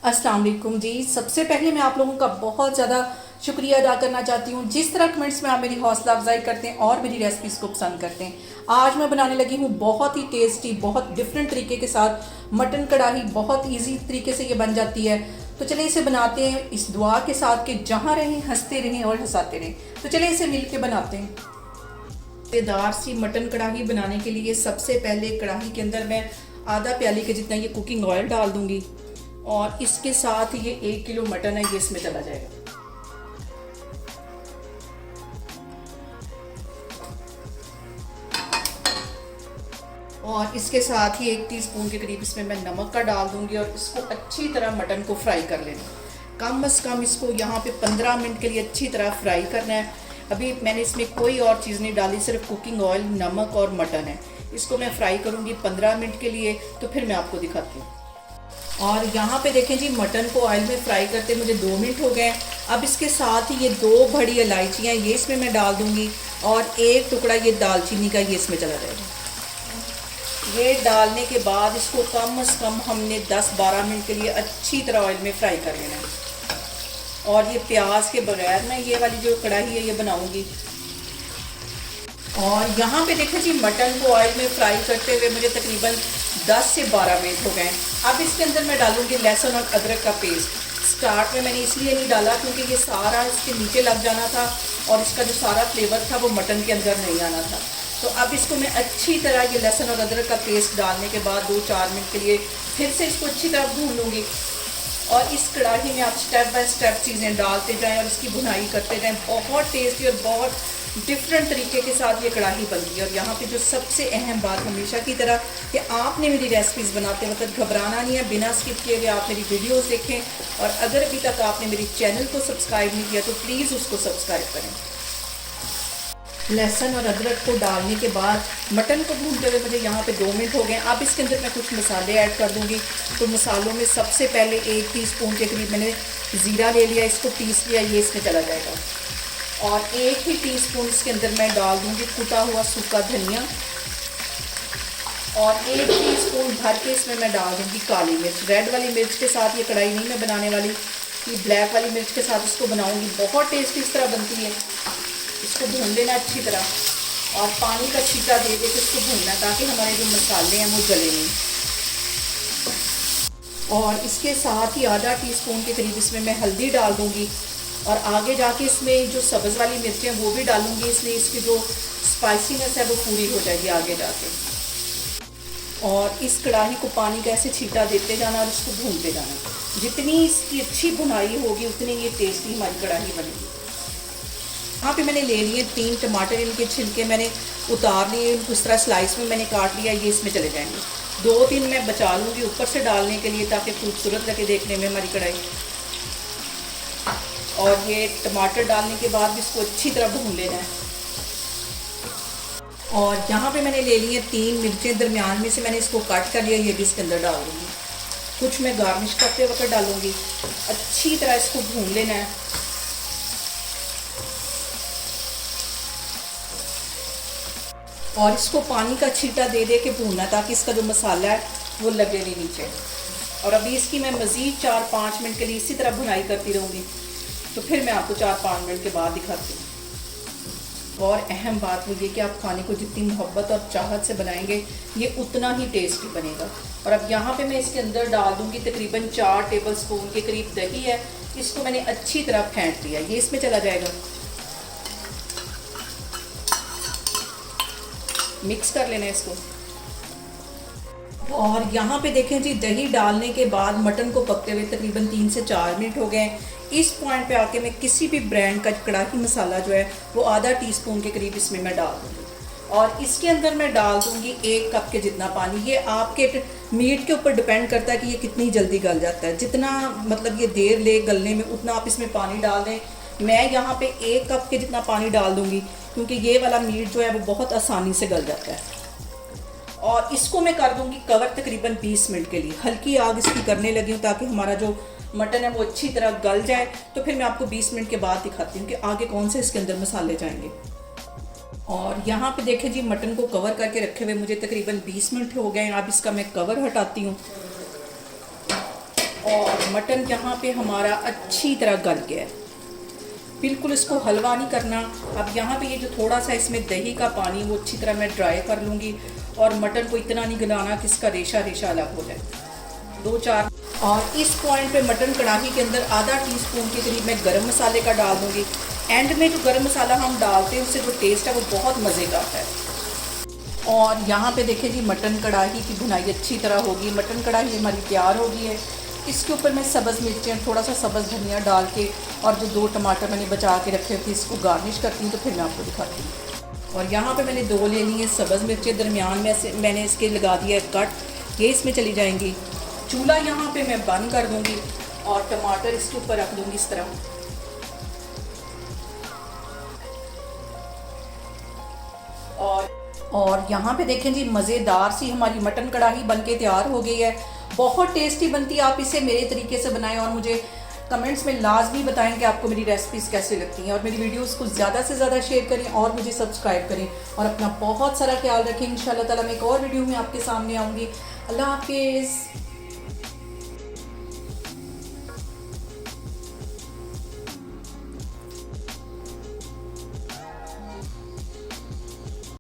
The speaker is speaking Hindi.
अस्सलाम वालेकुम जी। सबसे पहले मैं आप लोगों का बहुत ज़्यादा शुक्रिया अदा करना चाहती हूँ जिस तरह कमेंट्स में आप मेरी हौसला अफजाई करते हैं और मेरी रेसिपीज़ को पसंद करते हैं। आज मैं बनाने लगी हूँ बहुत ही टेस्टी, बहुत डिफरेंट तरीके के साथ मटन कढ़ाई। बहुत इजी तरीके से ये बन जाती है। तो चलिए इसे बनाते हैं इस दुआ के साथ कि जहाँ रहें हंसते रहें और हंसाते रहें। तो चलिए इसे मिल के बनाते हैं। मज़ेदार सी मटन कढ़ाई बनाने के लिए सबसे पहले कढ़ाई के अंदर मैं आधा प्याली के जितना ये कुकिंग ऑयल डाल दूंगी और इसके साथ ये 1 किलो मटन है, ये इसमें चला जाएगा। और इसके साथ ही 1 टीस्पून के करीब इसमें मैं नमक का डाल दूंगी और इसको अच्छी तरह मटन को फ्राई कर लेना। कम से कम इसको यहाँ पे 15 मिनट के लिए अच्छी तरह फ्राई करना है। अभी मैंने इसमें कोई और चीज़ नहीं डाली, सिर्फ कुकिंग ऑयल, नमक और मटन है। इसको मैं फ्राई करूँगी 15 मिनट के लिए, तो फिर मैं आपको दिखाती हूँ। और यहाँ पे देखें जी, मटन को ऑयल में फ्राई करते मुझे 2 मिनट हो गए। अब इसके साथ ही ये 2 बड़ी इलायचियाँ ये इसमें मैं डाल दूँगी और 1 टुकड़ा ये दालचीनी का ये इसमें चला जाएगा। ये डालने के बाद इसको कम से कम हमने 10-12 मिनट के लिए अच्छी तरह ऑयल में फ्राई कर लेना है। और ये प्याज के बगैर मैं ये वाली जो कढ़ाई है ये बनाऊँगी। और यहाँ पे देखें जी, मटन को ऑयल में फ्राई करते हुए मुझे तकरीबन 10 से 12 मिनट हो गए। अब इसके अंदर मैं डालूंगी लहसुन और अदरक का पेस्ट। स्टार्ट में मैंने इसलिए नहीं डाला क्योंकि ये सारा इसके नीचे लग जाना था और इसका जो सारा फ्लेवर था वो मटन के अंदर नहीं आना था। तो अब इसको मैं अच्छी तरह ये लहसुन और अदरक का पेस्ट डालने के बाद 2-4 मिनट के लिए फिर से इसको अच्छी तरह भून लूँगी। और इस कढ़ाई में आप स्टेप बाय स्टेप चीज़ें डालते जाएं और इसकी भुनाई करते जाएं। बहुत टेस्टी और बहुत डिफरेंट तरीके के साथ ये कढ़ाई बनती है। और यहाँ पे जो सबसे अहम बात हमेशा की तरह कि आपने मेरी रेसिपीज़ बनाते वक्त घबराना नहीं है, बिना स्किप किए हुए आप मेरी वीडियोस देखें। और अगर अभी तक आपने मेरी चैनल को सब्सक्राइब नहीं किया तो प्लीज़ उसको सब्सक्राइब करें। लहसुन और अदरक को डालने के बाद मटन को भूनते हुए मुझे यहाँ पे 2 मिनट हो गए। अब इसके अंदर मैं कुछ मसाले ऐड कर दूँगी। तो मसालों में सबसे पहले 1 टीस्पून के करीब मैंने ज़ीरा ले लिया, इसको पीस लिया, ये इसमें चला जाएगा। और 1 ही टीस्पून इसके अंदर मैं डाल दूँगी कुटा हुआ सूखा धनिया। और 1 टीस्पून भर के इसमें मैं डाल दूँगी काली मिर्च। रेड वाली मिर्च के साथ ये कढ़ाई नहीं मैं बनाने वाली, ये ब्लैक वाली मिर्च के साथ इसको बनाऊँगी। बहुत टेस्टी इस तरह बनती है। इसको भून लेना अच्छी तरह और पानी का छींटा दे के इसको भूनना ताकि हमारे जो मसाले हैं वो जले नहीं। और इसके साथ ही आधा टीस्पून के करीब इसमें मैं हल्दी डाल दूँगी और आगे जाके इसमें जो सब्ज़ वाली मिर्चें वो भी डालूँगी, इसलिए इसकी जो स्पाइसीनेस है वो पूरी हो जाएगी आगे जाके। और इस कढ़ाई को पानी का ऐसे छींटा देते जाना और इसको भूनते जाना। जितनी इसकी अच्छी भुनाई होगी उतनी ये टेस्टी हमारी कढ़ाई बनेगी। यहाँ पे मैंने ले लिए 3 टमाटर, इनके छिलके मैंने उतार लिए, इनको इस तरह स्लाइस में मैंने काट लिया, ये इसमें चले जाएंगे। 2-3 मैं बचा लूँगी ऊपर से डालने के लिए ताकि खूबसूरत लगे देखने में हमारी कढ़ाई। और ये टमाटर डालने के बाद भी इसको अच्छी तरह भून लेना है। और यहाँ पे मैंने ले लिए 3 मिर्चें, दरमियान में से मैंने इसको कट कर लिया, ये भी इसके अंदर डाल दूँगी। कुछ मैं गार्निश करते वक्त डालूँगी। अच्छी तरह इसको भून लेना है। और इसको पानी का छींटा दे दे के भूनना ताकि इसका जो मसाला है वो लगे नहीं नीचे। और अभी इसकी मैं मज़ीद 4-5 मिनट के लिए इसी तरह भुनाई करती रहूँगी। तो फिर मैं आपको 4-5 मिनट के बाद दिखाती हूँ। और अहम बात वो ये कि आप खाने को जितनी मोहब्बत और चाहत से बनाएंगे ये उतना ही टेस्टी बनेगा। और अब यहाँ पे मैं इसके अंदर डाल दूँगी तकरीबन 4 टेबलस्पून के करीब दही है। इसको मैंने अच्छी तरह फेंट लिया, ये इसमें चला जाएगा। मिक्स कर लेना है इसको। और यहाँ पे देखें जी, दही डालने के बाद मटन को पकते हुए तकरीबन 3 से 4 मिनट हो गए। इस पॉइंट पे आके मैं किसी भी ब्रांड का कढ़ाई मसाला जो है वो आधा टीस्पून के करीब इसमें मैं डाल दूँगी। और इसके अंदर मैं डाल दूँगी 1 कप के जितना पानी। ये आपके मीट के ऊपर डिपेंड करता है कि ये कितनी जल्दी गल जाता है। जितना मतलब ये देर ले गलने में उतना आप इसमें पानी डाल दें। मैं यहाँ पे 1 कप के जितना पानी डाल दूँगी क्योंकि ये वाला मीट जो है वो बहुत आसानी से गल जाता है। और इसको मैं कर दूँगी कवर तकरीबन 20 मिनट के लिए। हल्की आग इसकी करने लगी हूँ ताकि हमारा जो मटन है वो अच्छी तरह गल जाए। तो फिर मैं आपको 20 मिनट के बाद दिखाती हूँ कि आगे कौन से इसके अंदर मसाले जाएंगे। और यहाँ पे देखें जी, मटन को कवर करके रखे हुए मुझे तकरीबन 20 मिनट हो गए हैं। अब इसका मैं कवर हटाती हूँ और मटन यहाँ पे हमारा अच्छी तरह गल गया है, बिल्कुल इसको हलवा नहीं करना। अब यहाँ पे ये जो थोड़ा सा इसमें दही का पानी वो अच्छी तरह मैं ड्राई कर लूँगी और मटन को इतना नहीं गलाना कि इसका रेशा रेशा अलग हो जाए। 2-4 और इस पॉइंट पे मटन कढ़ाई के अंदर आधा टीस्पून के करीब मैं गरम मसाले का डाल दूँगी। एंड में जो गरम मसाला हम डालते हैं उससे जो टेस्ट है वो बहुत मज़े का आता है। और यहाँ पे देखें जी मटन कढ़ाई की भुनाई अच्छी तरह होगी, मटन कढ़ाई हमारी तैयार हो गई है। इसके ऊपर मैं सब्ज़ मिर्चें, थोड़ा सा सब्ज़ धनिया डाल के और जो 2 टमाटर मैंने बचा के रखे थे इसको गार्निश करती हूँ, तो फिर मैं आपको दिखाती हूँ। और यहाँ पे मैंने 2 ले ली हैं सब्ज़ मिर्चें, दरमियान में से मैंने इसके लगा दिया है कट, ये इसमें चली जाएंगी। चूल्हा यहाँ पे मैं बंद कर दूँगी और टमाटर इसके ऊपर रख दूँगी इस तरह। और यहाँ पे देखें जी मज़ेदार सी हमारी मटन कढ़ाई बनके तैयार हो गई है। बहुत टेस्टी बनती है, आप इसे मेरे तरीके से बनाएं और मुझे कमेंट्स में लाजमी बताएं कि आपको मेरी रेसिपीज़ कैसे लगती हैं। और मेरी वीडियोस को ज़्यादा से ज़्यादा शेयर करें और मुझे सब्सक्राइब करें और अपना बहुत सारा ख्याल रखें। इंशाल्लाह ताला मैं एक और वीडियो में आपके सामने आऊँगी। अल्लाह हाफिज़।